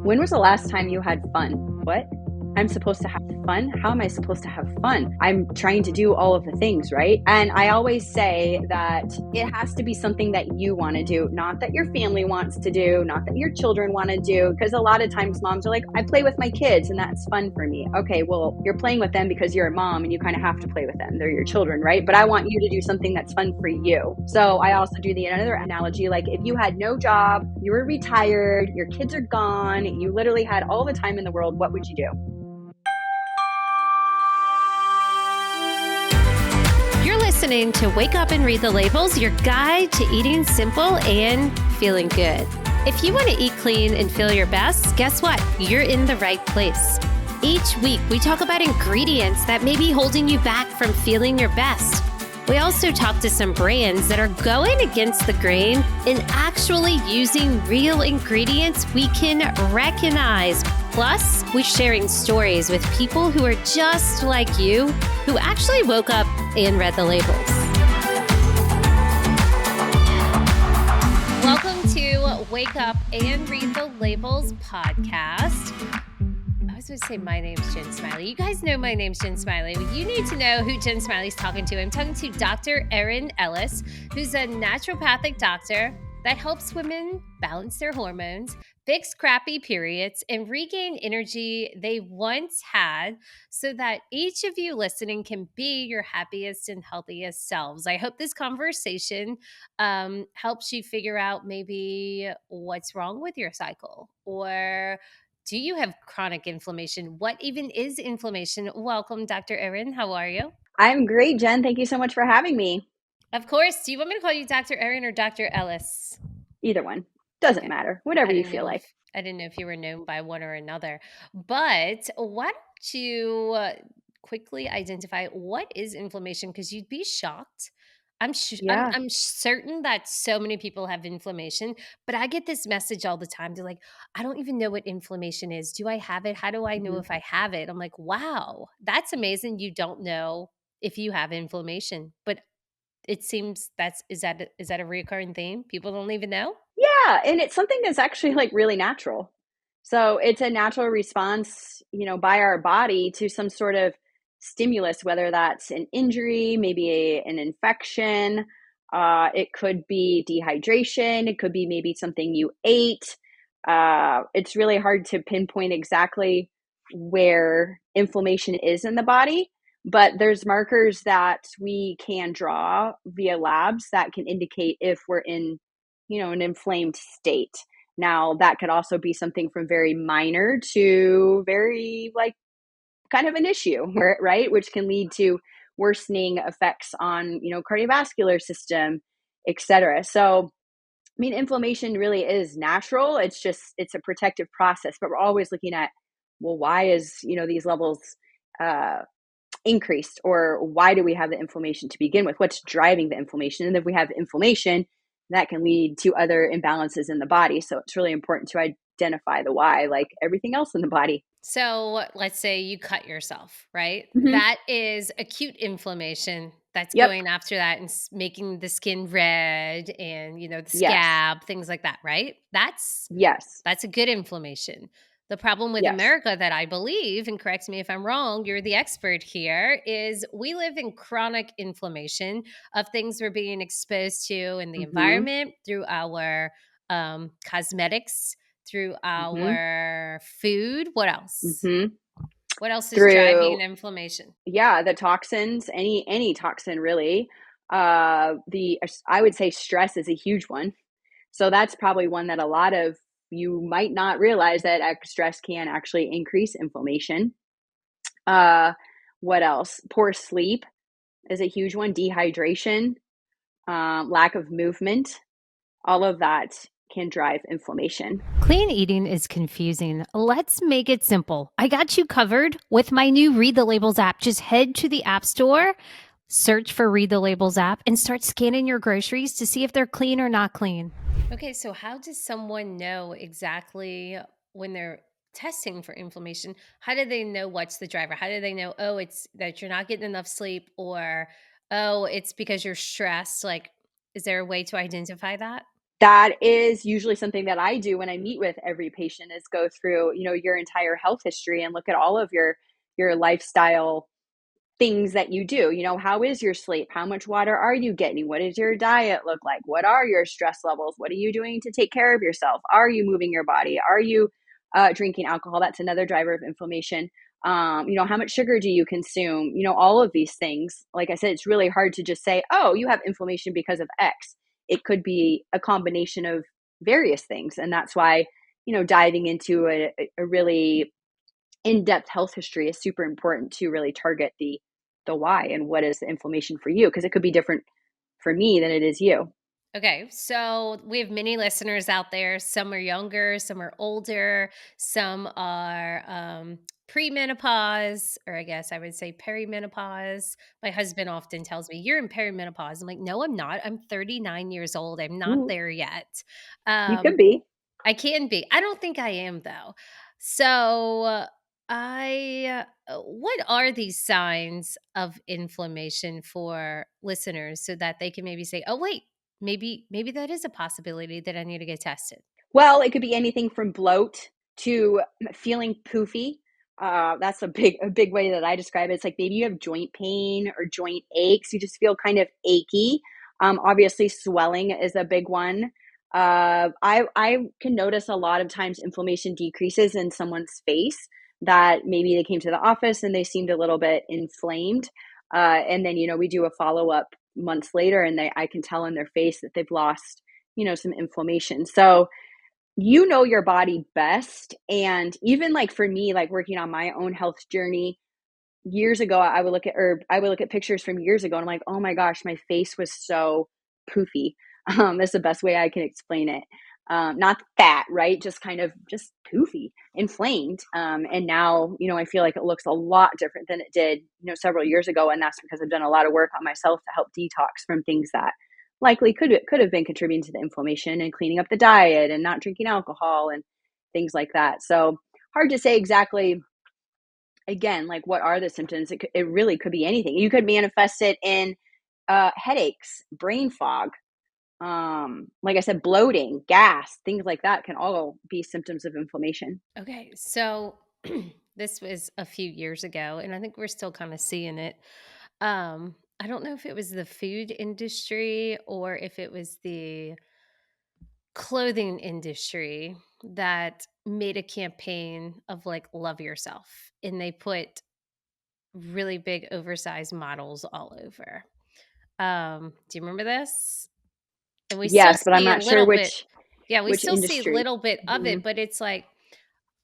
When was the last time you had fun? What? I'm supposed to have fun? How am I supposed to have fun? I'm trying to do all of the things, right? And I always say that it has to be something that you want to do, not that your family wants to do, not that your children want to do. Because a lot of times moms are like, I play with my kids and that's fun for me. Okay, well, you're playing with them because you're a mom and you kind of have to play with them. They're your children, right? But I want you to do something that's fun for you. So I also do the another analogy, like if you had no job, you were retired, your kids are gone, you literally had all the time in the world, what would you do? You're listening to Wake Up and Read the Labels, your guide to eating simple and feeling good. If you want to eat clean and feel your best, guess what? You're in the right place. Each week, we talk about ingredients that may be holding you back from feeling your best. We also talk to some brands that are going against the grain and actually using real ingredients we can recognize. Plus, we're sharing stories with people who are just like you, who actually woke up and read the labels. Welcome to Wake Up and Read the Labels podcast. I was going to say my name's Jen Smiley. You guys know my name's Jen Smiley. You need to know who Jen Smiley's talking to. I'm talking to Dr. Erin Ellis, who's a naturopathic doctor that helps women balance their hormones, fix crappy periods, and regain energy they once had so that each of you listening can be your happiest and healthiest selves. I hope this conversation helps you figure out maybe what's wrong with your cycle, or do you have chronic inflammation? What even is inflammation? Welcome, Dr. Erin. How are you? I'm great, Jen. Thank you so much for having me. Of course. Do you want me to call you Dr. Erin or Dr. Ellis? Either one. Doesn't Okay. matter. Whatever you feel like. I didn't know if you were known by one or another. But why don't you quickly identify what is inflammation? Because you'd be shocked. Yeah. I'm certain that so many people have inflammation, but I get this message all the time. They're like, I don't even know what inflammation is. Do I have it? How do I know Mhm. if I have it? I'm like, wow, that's amazing. You don't know if you have inflammation, but it seems is that a recurring theme? People don't even know. Yeah. And it's something that's actually like really natural. So it's a natural response, by our body to some sort of stimulus, whether that's an injury, maybe an infection. It could be dehydration. It could be maybe something you ate. It's really hard to pinpoint exactly where inflammation is in the body, but there's markers that we can draw via labs that can indicate if we're in, an inflamed state. Now, that could also be something from very minor to very, like, kind of an issue, right? Which can lead to worsening effects on, cardiovascular system, et cetera. So, I mean, inflammation really is natural. It's a protective process, but we're always looking at, well, why is, these levels uh, increased, or why do we have the inflammation to begin with? What's driving the inflammation? And if we have inflammation, that can lead to other imbalances in the body. So it's really important to identify the why, like everything else in the body. So let's say you cut yourself, right? Mm-hmm. That is acute inflammation that's Yep. going after that and making the skin red and, the Yes. scab, things like that, right? Yes. That's a good inflammation. The problem with Yes. America that I believe, and correct me if I'm wrong, you're the expert here, is we live in chronic inflammation of things we're being exposed to in the Mm-hmm. environment through our cosmetics, through Mm-hmm. our food. What else? Mm-hmm. What else is driving Through, an inflammation? yeah, the toxins, any toxin really. The I would say stress is a huge one. So that's probably one that a lot of you might not realize that stress can actually increase inflammation. Uh, what else? Poor sleep is a huge one. Dehydration, lack of movement, all of that can drive inflammation. Clean eating is confusing. Let's make it simple. I got you covered with my new Read the Labels app. Just head to the App Store, search for Read the Labels app, and start scanning your groceries to see if they're clean or not clean. Okay, so how does someone know exactly when they're testing for inflammation? How do they know what's the driver? How do they know, oh, it's that you're not getting enough sleep, or, oh, it's because you're stressed? Like, is there a way to identify that? That is usually something that I do when I meet with every patient is go through, your entire health history and look at all of your lifestyle things that you do. How is your sleep? How much water are you getting? What does your diet look like? What are your stress levels? What are you doing to take care of yourself? Are you moving your body? Are you drinking alcohol? That's another driver of inflammation. How much sugar do you consume? All of these things. Like I said, it's really hard to just say, oh, you have inflammation because of X. It could be a combination of various things. And that's why, diving into a really in-depth health history is super important to really target the why and what is the inflammation for you, because it could be different for me than it is you. Okay, so we have many listeners out there. Some are younger, some are older, some are premenopause, or I guess I would say perimenopause. My husband often tells me, "You're in perimenopause." I'm like, "No, I'm not. I'm 39 years old. I'm not Ooh, there yet." you could Um, be. I can be. I don't think I am though. So, what are these signs of inflammation for listeners so that they can maybe say, "Oh, wait, maybe that is a possibility that I need to get tested." Well, it could be anything from bloat to feeling poofy. That's a big way that I describe it. It's like maybe you have joint pain or joint aches. You just feel kind of achy. Obviously, swelling is a big one. I can notice a lot of times inflammation decreases in someone's face, that maybe they came to the office and they seemed a little bit inflamed, and then we do a follow up months later, and I can tell in their face that they've lost some inflammation. So your body best. And even like for me, like working on my own health journey years ago, I would look at pictures from years ago and I'm like, oh my gosh, my face was so poofy. That's the best way I can explain it. Not fat, right? Just kind of just poofy, inflamed. And now, I feel like it looks a lot different than it did, several years ago. And that's because I've done a lot of work on myself to help detox from things that likely could have been contributing to the inflammation, and cleaning up the diet and not drinking alcohol and things like that. So hard to say exactly, again, like what are the symptoms. It really could be anything. You could manifest it in headaches, brain fog, like I said, bloating, gas, things like that can all be symptoms of inflammation. Okay, so this was a few years ago, and I think we're still kind of seeing it. I don't know if it was the food industry or if it was the clothing industry that made a campaign of like love yourself, and they put really big oversized models all over. Do you remember this? And we still Yes, but I'm see a not sure little bit. which Yeah, we which still see a industry. little bit of Hmm. it, but it's like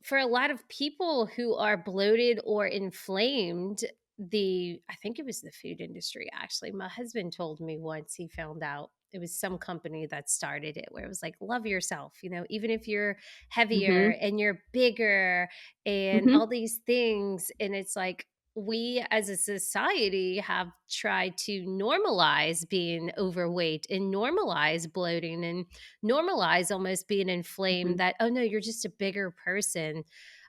for a lot of people who are bloated or inflamed, I think it was the food industry actually. My husband told me once he found out it was some company that started it where it was like love yourself, even if you're heavier Hmm. and you're bigger and Hmm. all these things, and it's like we as a society have tried to normalize being overweight and normalize bloating and normalize almost being inflamed, Hmm. that oh no, you're just a bigger person.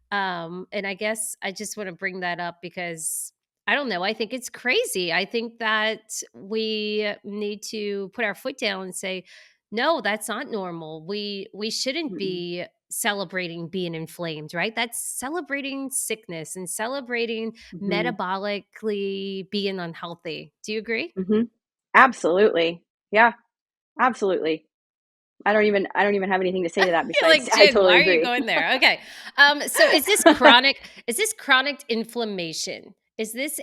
And I guess I just want to bring that up because I don't know, I think it's crazy. I think that we need to put our foot down and say no, that's not normal. We shouldn't Hmm. be celebrating being inflamed, right? That's celebrating sickness and celebrating Hmm. metabolically being unhealthy. Do you agree? Hmm. Absolutely. Yeah, absolutely. I don't even have anything to say to that You're besides like, I Jen, totally why are you agree. going there? Okay. So is this chronic inflammation? Is this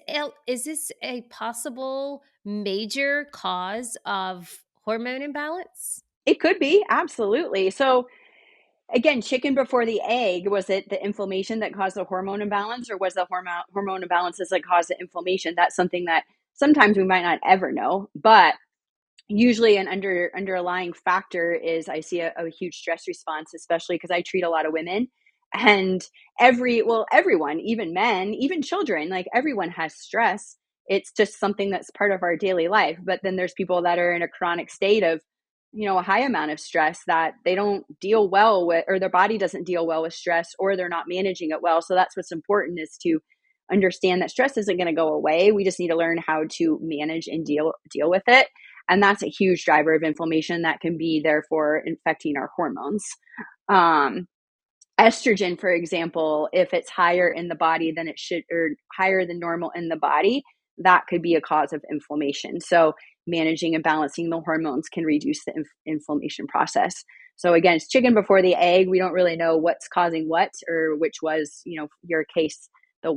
a possible major cause of hormone imbalance? It could be, absolutely. So again, chicken before the egg, was it the inflammation that caused the hormone imbalance, or was the hormone imbalances that caused the inflammation? That's something that sometimes we might not ever know, but usually an underlying factor is I see a huge stress response, especially because I treat a lot of women, and everyone, even men, even children, like everyone has stress. It's just something that's part of our daily life. But then there's people that are in a chronic state of a high amount of stress that they don't deal well with, or their body doesn't deal well with stress, or they're not managing it well. So that's what's important, is to understand that stress isn't going to go away. We just need to learn how to manage and deal with it. And that's a huge driver of inflammation that can be therefore infecting our hormones. Um, Estrogen, for example, if it's higher in the body than it should, or higher than normal in the body, that could be a cause of inflammation. So managing and balancing the hormones can reduce the inflammation process. So again, it's chicken before the egg. We don't really know what's causing what, or which was, your case, the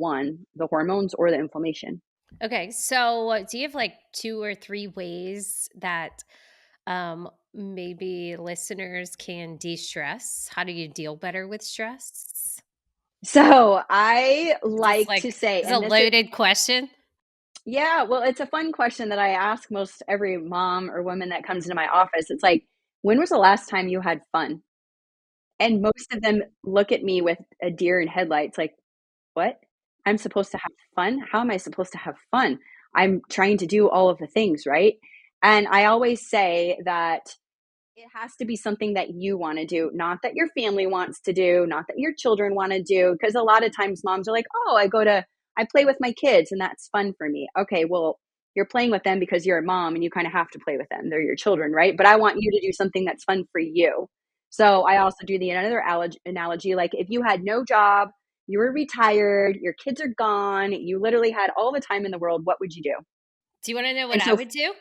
hormones or the inflammation. Okay, so do you have like 2 or 3 ways that maybe listeners can de-stress? How do you deal better with stress? So I Is this like like to say, is a and this is, loaded question? yeah, well, it's a fun question that I ask most every mom or woman that comes into my office. It's like, when was the last time you had fun? And most of them look at me with a deer in headlights, like, what? I'm supposed to have fun? How am I supposed to have fun? I'm trying to do all of the things, right? And I always say that it has to be something that you want to do, not that your family wants to do, not that your children want to do. Because a lot of times moms are like, oh, I play with my kids and that's fun for me. Okay, well, you're playing with them because you're a mom and you kind of have to play with them. They're your children, right? But I want you to do something that's fun for you. So I also do the another analogy, like if you had no job, you were retired, your kids are gone, you literally had all the time in the world, what would you do? Do you wanna know what And I so, would do?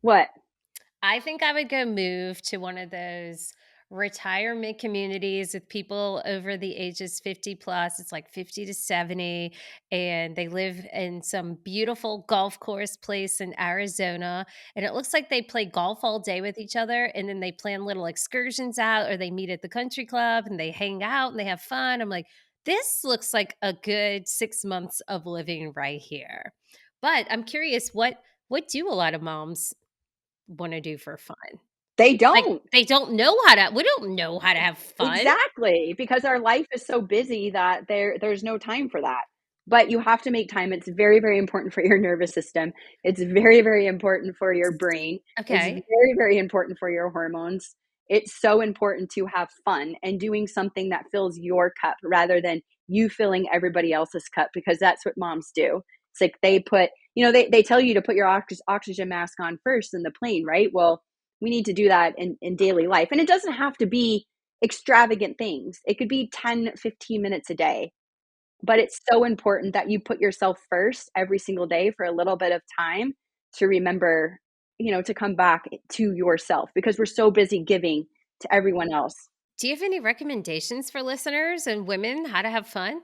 what? I think I would go move to one of those retirement communities with people over the ages 50 plus. It's like 50 to 70. And they live in some beautiful golf course place in Arizona. And it looks like they play golf all day with each other. And then they plan little excursions out, or they meet at the country club and they hang out and they have fun. I'm like, this looks like a good 6 months of living right here. But I'm curious, what do a lot of moms wanna do for fun? They Like, don't. they don't know how to we don't know how to have fun. Exactly, because our life is so busy that there's no time for that. But you have to make time. It's very, very important for your nervous system. It's very, very important for your brain. It's Okay. very, very important for your hormones. It's so important to have fun and doing something that fills your cup rather than you filling everybody else's cup, because that's what moms do. It's like they put, they tell you to put your oxygen mask on first in the plane, right? Well, we need to do that in daily life. And it doesn't have to be extravagant things. It could be 10, 15 minutes a day. But it's so important that you put yourself first every single day for a little bit of time to remember, to come back to yourself, because we're so busy giving to everyone else. Do you have any recommendations for listeners and women how to have fun?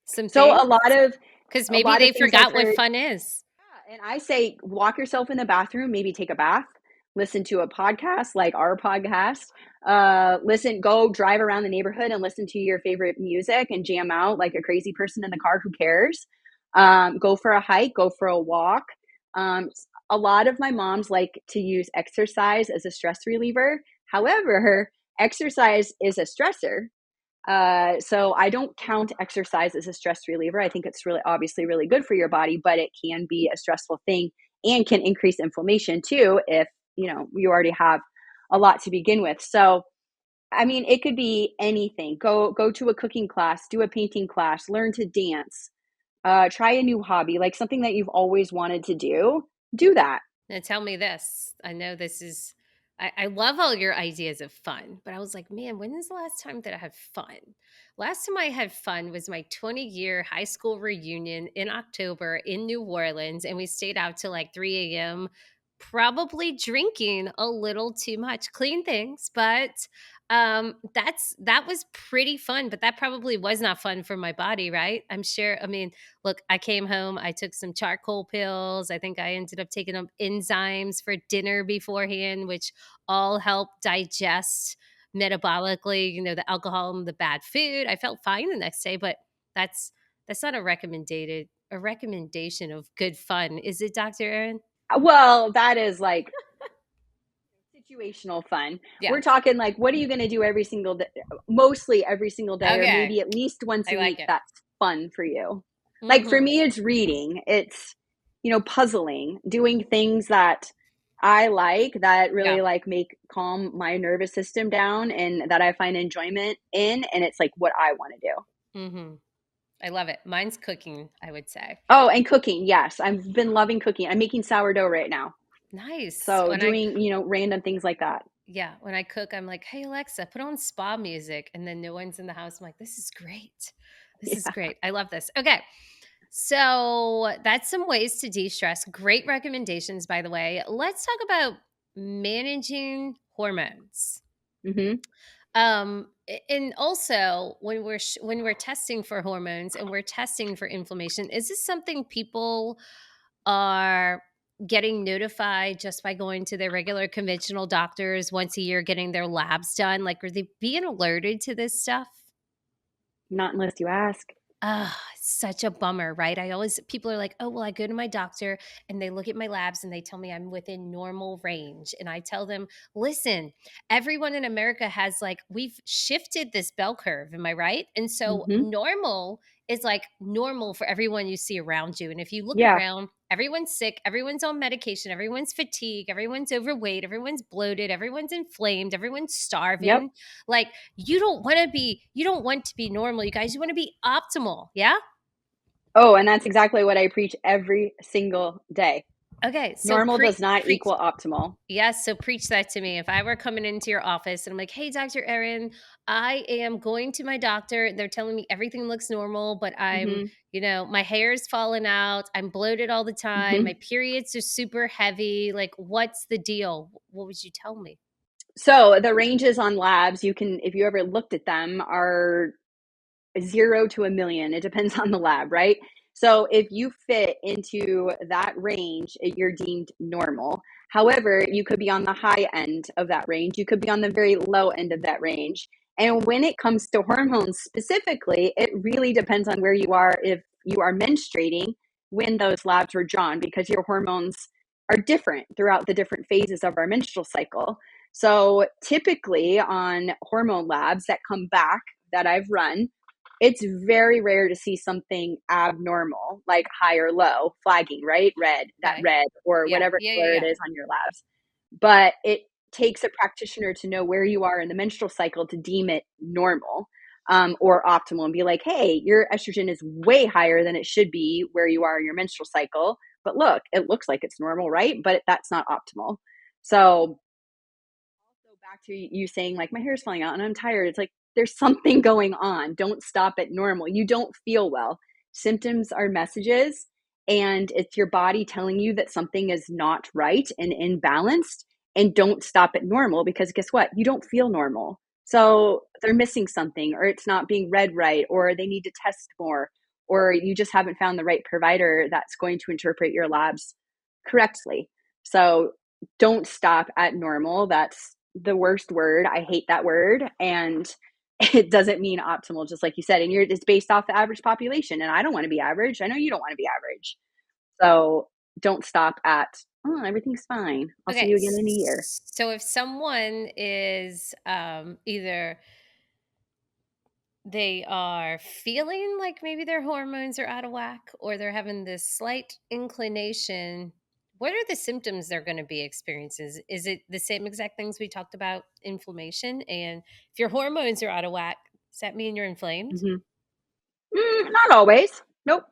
Some So things? a lot of 'Cause a maybe lot of they things I've forgot what heard. fun is. Yeah, and I say walk yourself in the bathroom, maybe take a bath, listen to a podcast like our podcast, go drive around the neighborhood and listen to your favorite music and jam out like a crazy person in the car. Who cares? Go for a hike, go for a walk. A lot of my moms like to use exercise as a stress reliever. However, exercise is a stressor, so I don't count exercise as a stress reliever. I think it's really obviously really good for your body, but it can be a stressful thing and can increase inflammation too if, you already have a lot to begin with. So, I mean, it could be anything. Go to a cooking class, do a painting class, learn to dance, try a new hobby, like something that you've always wanted to do. Do that. Now tell me this. I know this is I love all your ideas of fun, but I was like, man, when is the last time that I had fun? Last time I had fun was my 20-year high school reunion in October in New Orleans, and we stayed out till like 3 a.m., probably drinking a little too much. Clean things, but that was pretty fun, but that probably was not fun for my body, right? I'm sure. I mean, look, I came home, I took some charcoal pills. I think I ended up taking up enzymes for dinner beforehand, which all help digest metabolically, the alcohol and the bad food. I felt fine the next day, but that's that's not a recommendation of good fun, is it, Dr. Erin? Well, that is like situational fun. Yeah. We're talking like, what are you going to do every single day, mostly every single day, or Okay. maybe at least once I a like week? it. That's fun for you. Like for Mhm. me, it's reading, it's, puzzling, doing things that I like, that Yeah. really like make calm my nervous system down and that I find enjoyment in. And it's like what I want to do. Mhm. I love it. Mine's cooking, I would say. Oh, and cooking. Yes. I've been loving cooking. I'm making sourdough right now. Nice. So doing, random things like that. When I cook, I'm like, hey, Alexa, put on spa music. And then no one's in the house. I'm like, this is great. This is Yeah. great. I love this. Okay. So that's some ways to de stress. Great recommendations, by the way. Let's talk about managing hormones. Hmm. And also when we're testing for hormones and we're testing for inflammation, is this something people are getting notified just by going to their regular conventional doctors once a year, getting their labs done? Like, are they being alerted to this stuff? Not unless you ask. Ah, such a bummer, right? People are like, oh, well, I go to my doctor and they look at my labs and they tell me I'm within normal range. And I tell them, listen, everyone in America has like, we've shifted this bell curve. Am I right? And so Hmm. normal is like normal for everyone you see around you. And if you look Yeah. around, everyone's sick, everyone's on medication, everyone's fatigued, everyone's overweight, everyone's bloated, everyone's inflamed, everyone's Yep. starving. Like, you don't want to be normal, you guys. You want to be optimal. Yeah? Oh, and that's exactly what I preach every single day. Okay. So Normal does not preach. equal optimal. Yes, so preach that to me. If I were coming into your office and I'm like, "Hey, Dr. Erin, I am going to my doctor. They're telling me everything looks normal, but Hmm. my hair's falling out. I'm bloated all the time. Hmm. My periods are super heavy. Like, what's the deal?" What would you tell me? So the ranges on labs, if you ever looked at them, are 0 to 1 million. It depends on the lab, right? So if you fit into that range, you're deemed normal. However, you could be on the high end of that range. You could be on the very low end of that range. And when it comes to hormones specifically, it really depends on where you are if you are menstruating when those labs were drawn, because your hormones are different throughout the different phases of our menstrual cycle. So typically on hormone labs that come back that I've run, it's very rare to see something abnormal, like high or low, flagging, right? Okay. Red, or Yeah. whatever Yeah. Yeah. color it Yeah. is on your labs. But it takes a practitioner to know where you are in the menstrual cycle to deem it normal, or optimal, and be like, hey, your estrogen is way higher than it should be where you are in your menstrual cycle. But look, it looks like it's normal, right? But that's not optimal. So also back to you saying like my hair's falling out and I'm tired. It's like there's something going on. Don't stop at normal. You don't feel well. Symptoms are messages, and it's your body telling you that something is not right and imbalanced, and don't stop at normal, because guess what? You don't feel normal. So they're missing something, or it's not being read right, or they need to test more, or you just haven't found the right provider that's going to interpret your labs correctly. So don't stop at normal. That's the worst word. I hate that word. And it doesn't mean optimal, just like you said. And it's based off the average population. And I don't want to be average. I know you don't want to be average. So don't stop at, oh, everything's fine. I'll see Okay. you again in a year. So if someone is either they are feeling like maybe their hormones are out of whack or they're having this slight inclination, what are the symptoms they're going to be experiencing? Is it the same exact things we talked about, inflammation? And if your hormones are out of whack, does that mean you're inflamed? Hmm. Not always. Nope.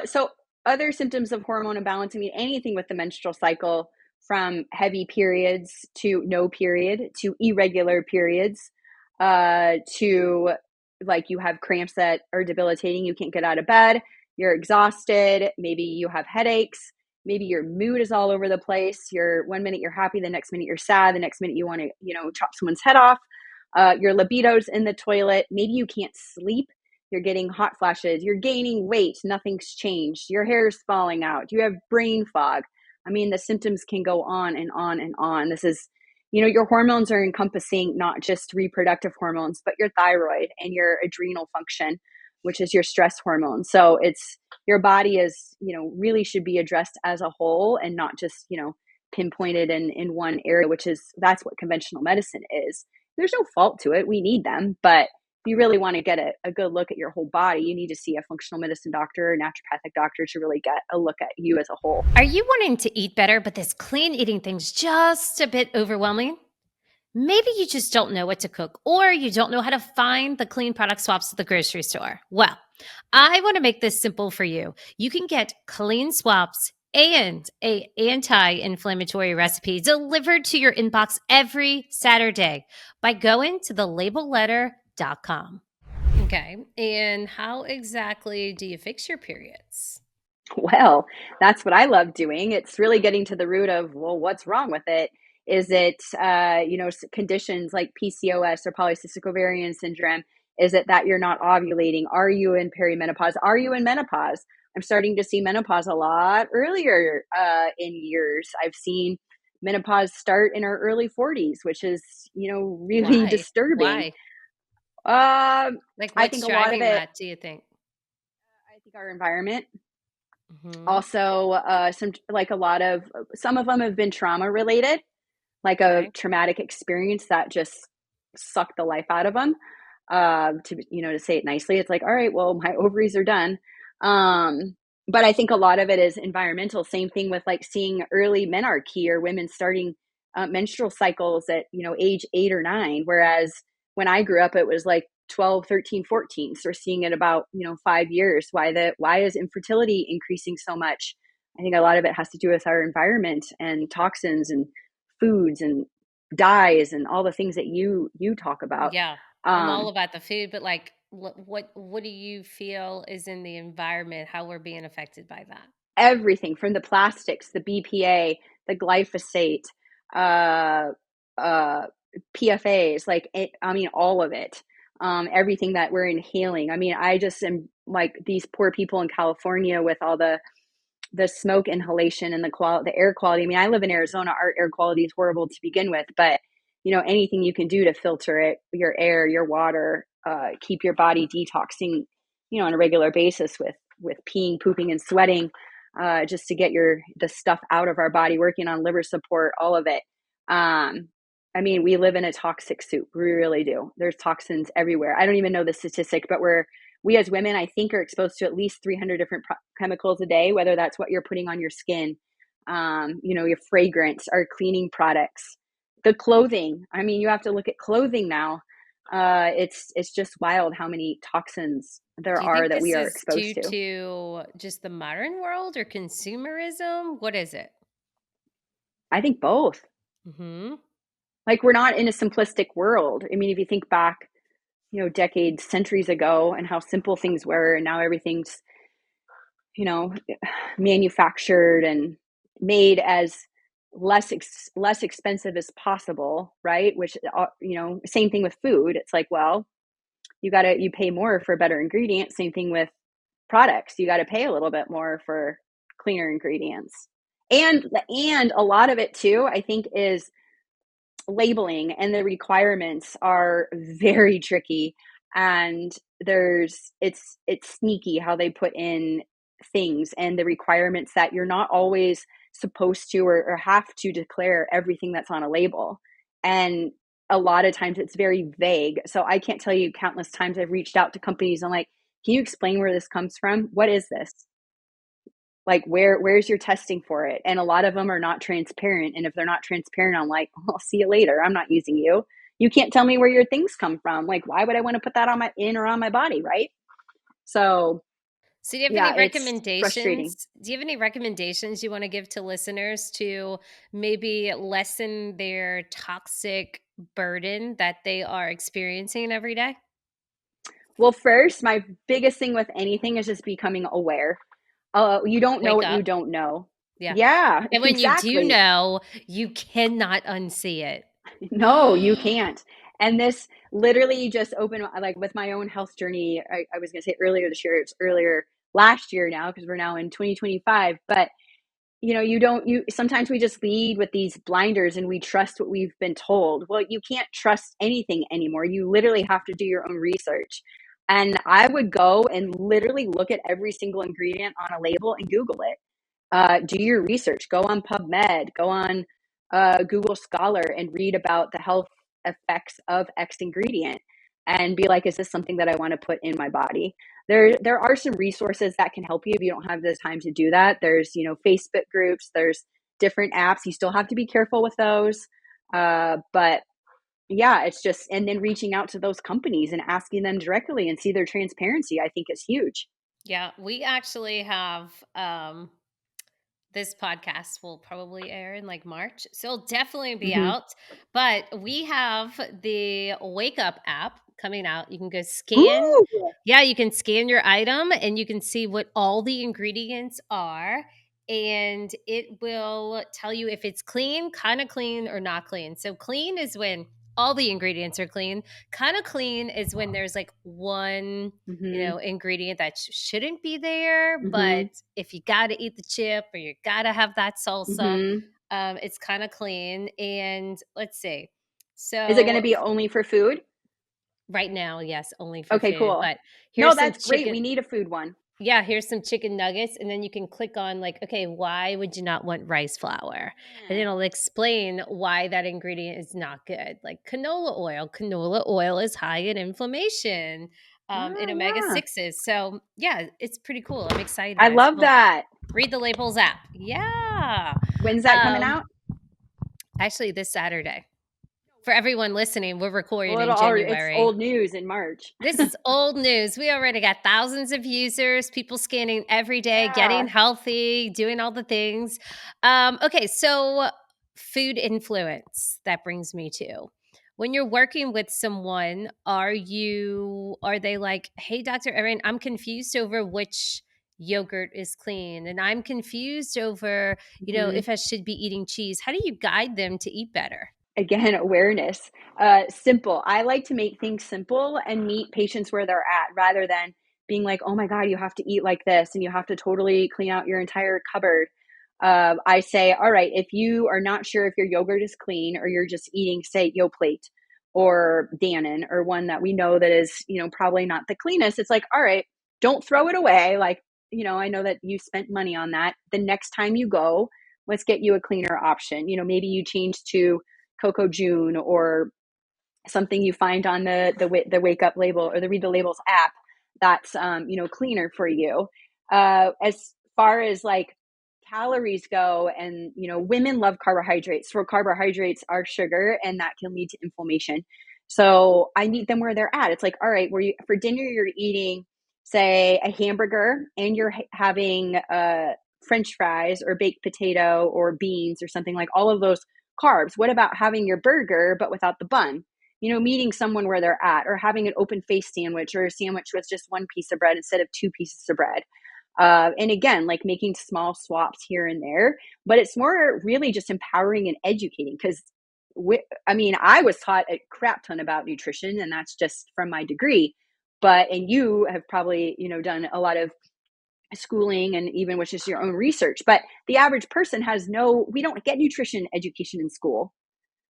So other symptoms of hormone imbalance, I mean, anything with the menstrual cycle, from heavy periods to no period to irregular periods, to like you have cramps that are debilitating, you can't get out of bed, you're exhausted, maybe you have headaches, maybe your mood is all over the place. You're 1 minute you're happy, the next minute you're sad, the next minute you want to, chop someone's head off. Your libido's in the toilet. Maybe you can't sleep, you're getting hot flashes, you're gaining weight, nothing's changed, your hair's falling out, you have brain fog. I mean, the symptoms can go on and on and on. This is, your hormones are encompassing not just reproductive hormones, but your thyroid and your adrenal function, which is your stress hormone. So it's, your body is, really should be addressed as a whole, and not just, pinpointed in one area, which is, that's what conventional medicine is. There's no fault to it. We need them, but if you really want to get a good look at your whole body, you need to see a functional medicine doctor or naturopathic doctor to really get a look at you as a whole. Are you wanting to eat better, but this clean eating thing's just a bit overwhelming? Maybe you just don't know what to cook, or you don't know how to find the clean product swaps at the grocery store. Well, I want to make this simple for you. You can get clean swaps and a anti-inflammatory recipe delivered to your inbox every Saturday by going to thelabelletter.com. Okay. And how exactly do you fix your periods? Well, that's what I love doing. It's really getting to the root of, well, what's wrong with it? Is it, conditions like PCOS or polycystic ovarian syndrome? Is it that you're not ovulating? Are you in perimenopause? Are you in menopause? I'm starting to see menopause a lot earlier in years. I've seen menopause start in our early 40s, which is, really Why? disturbing. Why? Um, Like, I what's think a lot of driving it, that, do you think? I think our environment. Hmm. Also, some of them have been trauma related, like a Okay. traumatic experience that just sucked the life out of them. To say it nicely, it's like, all right, well, my ovaries are done. But I think a lot of it is environmental. Same thing with like seeing early menarche or women starting menstrual cycles at age 8 or 9, whereas when I grew up, it was like 12, 13, 14. So we're seeing it about 5 years. Why is infertility increasing so much? I think a lot of it has to do with our environment and toxins and foods and dyes and all the things that you talk about. Yeah. I'm all Um, about the food, but like, what do you feel is in the environment, how we're being affected by that? Everything from the plastics, the BPA, the glyphosate, uh, uh, PFAs, I mean, all of it. Everything that we're inhaling. I mean, I just am like these poor people in California with all the smoke inhalation and the air quality. I mean, I live in Arizona. Our air quality is horrible to begin with, but anything you can do to filter it, your air, your water, keep your body detoxing, on a regular basis with peeing, pooping, and sweating, just to get the stuff out of our body, working on liver support, all of it. I mean, we live in a toxic soup. We really do. There's toxins everywhere. I don't even know the statistic, but we as women, I think, are exposed to at least 300 different chemicals a day, whether that's what you're putting on your skin, your fragrance, our cleaning products, the clothing. I mean, you have to look at clothing now. It's just wild how many toxins there Do you are think that this we are is due exposed to. to just the modern world or consumerism? What is it? I think both. Hmm. Like we're not in a simplistic world. I mean, if you think back, decades, centuries ago, and how simple things were, and now everything's you know, manufactured and made as less expensive as possible, right? Which same thing with food. It's like, well, you pay more for better ingredients. Same thing with products. You got to pay a little bit more for cleaner ingredients. And a lot of it too, I think, is labeling, and the requirements are very tricky, and it's sneaky how they put in things and the requirements that you're not always supposed to or have to declare everything that's on a label. And a lot of times it's very vague, so I can't tell you countless times I've reached out to companies and like, can you explain where this comes from? What is this? Like, where's your testing for it? And a lot of them are not transparent, and if they're not transparent, I'm like, I'll see you later. I'm not using you. You can't tell me where your things come from. Like, why would I want to put that on my body, right? So So, do you have any yeah, it's frustrating. recommendations? Do you have any recommendations you want to give to listeners to maybe lessen their toxic burden that they are experiencing every day? Well, first, my biggest thing with anything is just becoming aware. You don't know Wake what you up. don't know. Yeah. Yeah, And when you do exactly. know, you cannot unsee it. No, you can't. And this literally just opened, like with my own health journey. I was going to say earlier this year, it's earlier last year now because we're now in 2025. But you sometimes we just lead with these blinders and we trust what we've been told. Well, you can't trust anything anymore. You literally have to do your own research. And I would go and literally look at every single ingredient on a label and Google it. Do your research, go on PubMed, go on Google Scholar and read about the health effects of X ingredient and be like, is this something that I want to put in my body? There are some resources that can help you if you don't have the time to do that. There's, Facebook groups, there's different apps. You still have to be careful with those. But yeah, it's just, and then reaching out to those companies and asking them directly and see their transparency, I think is huge. Yeah, we actually have this podcast will probably air in like March. So it'll definitely be Hmm. out. But we have the Wake Up app coming out. You can go scan. Ooh. Yeah, you can scan your item and you can see what all the ingredients are. And it will tell you if it's kind of clean, or not clean. So clean is when all the ingredients are clean. Kind of clean is when there's like one Hmm. ingredient that shouldn't be there. But Hmm. if you got to eat the chip or you got to have that salsa, Hmm. it's kind of clean. And let's see. Is it going So to be only for food? right now, yes, only for Okay, food. cool. But No, here's some that's great. chicken. We need a food one. Yeah, here's some chicken nuggets. And then you can click on, like, okay, why would you not want rice flour? And Yeah. it'll explain why that ingredient is not good. Like canola oil. Canola oil is high in inflammation, in Ah, omega yeah. 6s. So, yeah, it's pretty cool. I'm I excited. love So, that. read the labels app. Yeah. When's that coming Um, out? Actually, this Saturday. For everyone listening, we're recording Well, in it's January. old news in March. This is old news. We already got thousands of users, people scanning every day, getting Yeah. healthy, doing all the things. Okay, so food influence. That brings me to, when you're working with someone, are they like, hey, Dr. Erin, I'm confused over which yogurt is clean, and I'm confused over, Hmm. if I should be eating cheese. How do you guide them to eat better? Again, awareness. Simple. I like to make things simple and meet patients where they're at rather than being like, oh my God, you have to eat like this and you have to totally clean out your entire cupboard. I say, all right, if you are not sure if your yogurt is clean or you're just eating, say, Yoplait or Dannon or one that we know that is, probably not the cleanest, it's like, all right, don't throw it away. Like, I know that you spent money on that. The next time you go, let's get you a cleaner option. Maybe you change to Coco June or something you find on the Wake Up label or the Read the Labels app that's cleaner for you. As far as like calories go, and women love carbohydrates. So carbohydrates are sugar, and that can lead to inflammation. So I meet them where they're at. It's like, all right, for dinner you're eating, say, a hamburger, and you're having French fries or baked potato or beans or something, like all of those carbs. What about having your burger but without the bun? Meeting someone where they're at, or having an open face sandwich or a sandwich with just one piece of bread instead of two pieces of bread. And again, like making small swaps here and there, but it's more really just empowering and educating because I was taught a crap ton about nutrition, and that's just from my degree. And you have probably, done a lot of schooling and even which is your own research. But the average person we don't get nutrition education in school.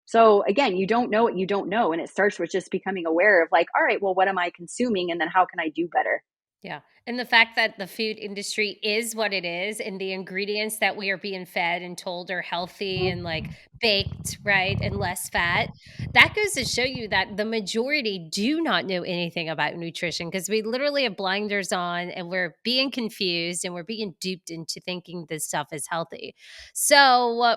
So again, you don't know what you don't know. And it starts with just becoming aware of like, all right, well, what am I consuming? And then how can I do better? Yeah. And the fact that the food industry is what it is, and the ingredients that we are being fed and told are healthy and like baked, right? And less fat. That goes to show you that the majority do not know anything about nutrition, because we literally have blinders on and we're being confused and we're being duped into thinking this stuff is healthy. So,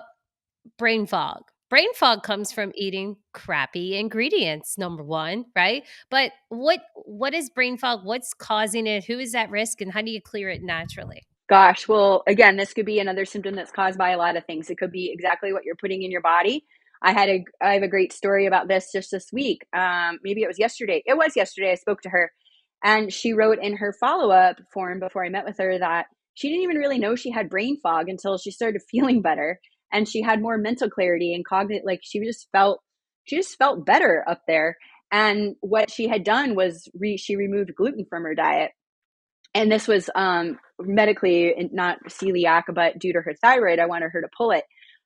brain fog. Brain fog comes from eating crappy ingredients, number one, right? But what is brain fog? What's causing it? Who is at risk? And how do you clear it naturally? Gosh, well, again, this could be another symptom that's caused by a lot of things. It could be exactly what you're putting in your body. I have a great story about this just this week. Maybe it was yesterday. It was yesterday. I spoke to her, and she wrote in her follow up form before I met with her that she didn't even really know she had brain fog until she started feeling better, and she had more mental clarity and cognitive. Like she just felt better up there. And what she had done was she removed gluten from her diet, and this was medically not celiac, but due to her thyroid, I wanted her to pull it.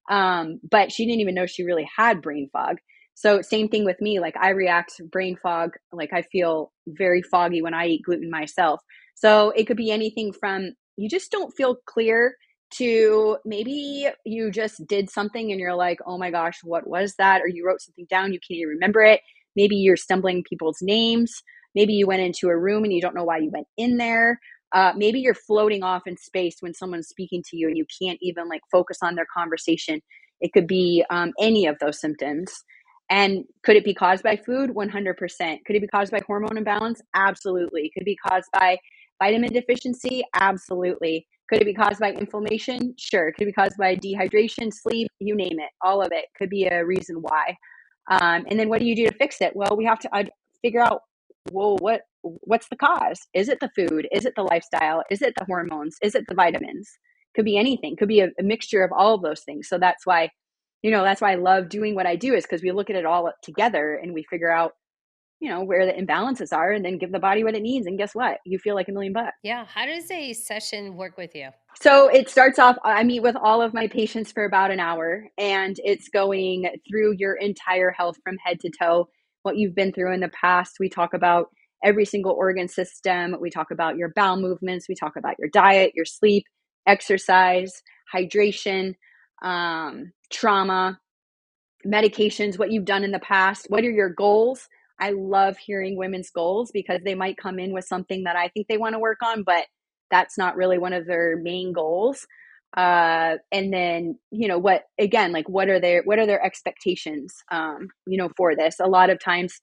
But she didn't even know she really had brain fog. So same thing with me. Like I react to brain fog. Like I feel very foggy when I eat gluten myself. So it could be anything from you just don't feel clear to maybe you just did something and you're like, oh my gosh, what was that? Or you wrote something down, you can't even remember it. Maybe you're stumbling people's names. Maybe you went into a room and you don't know why you went in there. Maybe you're floating off in space when someone's speaking to you and you can't even like focus on their conversation. It could be any of those symptoms. And could it be caused by food? 100%. Could it be caused by hormone imbalance? Absolutely. Could it be caused by vitamin deficiency? Absolutely. Could it be caused by inflammation? Sure. Could it be caused by dehydration, sleep, you name it? All of it could be a reason why. And then what do you do to fix it? Well, we have to figure out, well, what's the cause? Is it the food? Is it the lifestyle? Is it the hormones? Is it the vitamins? Could be anything. Could be a mixture of all of those things. So that's why, that's why I love doing what I do, is because we look at it all together and we figure out, where the imbalances are, and then give the body what it needs. And guess what? You feel like $1,000,000. Yeah. How does a session work with you? So it starts off, I meet with all of my patients for about an hour, and it's going through your entire health from head to toe, what you've been through in the past. We talk about every single organ system. We talk about your bowel movements. We talk about your diet, your sleep, exercise, hydration, trauma, medications, what you've done in the past. What are your goals? I love hearing women's goals, because they might come in with something that I think they want to work on, but that's not really one of their main goals. And then, what are their expectations, for this? A lot of times,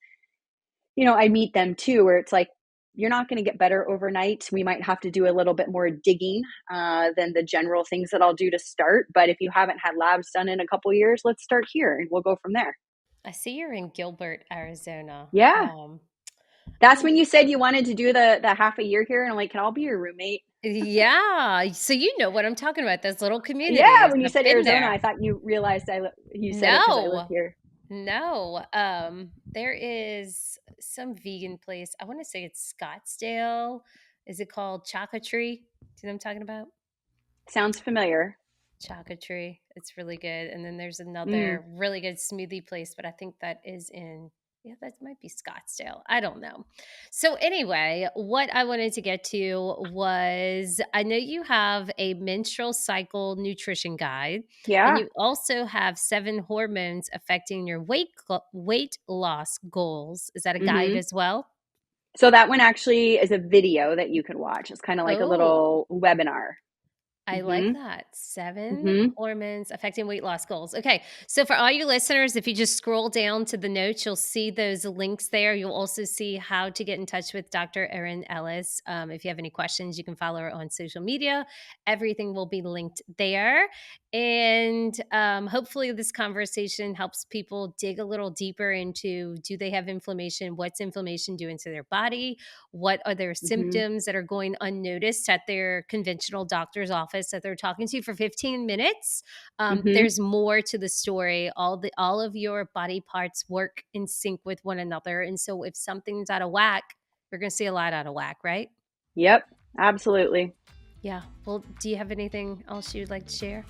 I meet them too, where it's like, you're not going to get better overnight. We might have to do a little bit more digging than the general things that I'll do to start. But if you haven't had labs done in a couple of years, let's start here and we'll go from there. I see you're in Gilbert, Arizona. Yeah. That's when you said you wanted to do the half a year here. And I'm like, can I be your roommate? Yeah. So you know what I'm talking about, those little communities. Yeah. When you I've said been Arizona, there. I thought you realized you said it because I live here. No. There is some vegan place. I want to say it's Scottsdale. Is it called Chocolate Tree? Do you know what I'm talking about? Sounds familiar. Chocolate Tree. It's really good. And then there's another really good smoothie place, but I think that is that might be Scottsdale. I don't know. So anyway, what I wanted to get to was, I know you have a menstrual cycle nutrition guide. Yeah. And you also have 7 hormones affecting your weight loss goals. Is that a guide as well? So that one actually is a video that you can watch. It's kind of like a little webinar. I like that. 7 hormones affecting weight loss goals. Okay. So for all you listeners, if you just scroll down to the notes, you'll see those links there. You'll also see how to get in touch with Dr. Erin Ellis. If you have any questions, you can follow her on social media. Everything will be linked there. And hopefully this conversation helps people dig a little deeper into, do they have inflammation? What's inflammation doing to their body? What are their symptoms that are going unnoticed at their conventional doctor's office that they're talking to for 15 minutes? There's more to the story. All of your body parts work in sync with one another. And so if something's out of whack, you're going to see a lot out of whack, right? Yep, absolutely. Yeah. Well, do you have anything else you'd like to share?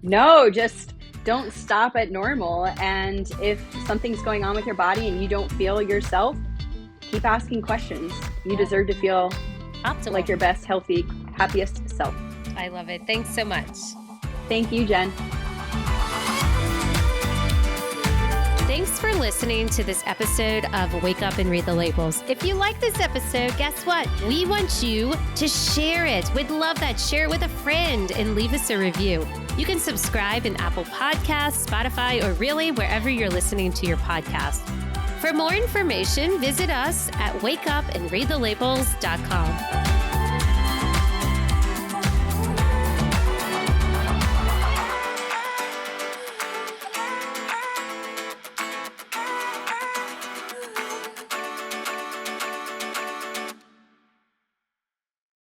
No, just don't stop at normal. And if something's going on with your body and you don't feel yourself, keep asking questions. You deserve to feel optimal, like your best, healthy, happiest self. I love it. Thanks so much. Thank you, Jen. Thanks for listening to this episode of Wake Up and Read the Labels. If you like this episode, guess what? We want you to share it. We'd love that. Share it with a friend and leave us a review. You can subscribe in Apple Podcasts, Spotify, or really wherever you're listening to your podcast. For more information, visit us at wakeupandreadthelabels.com.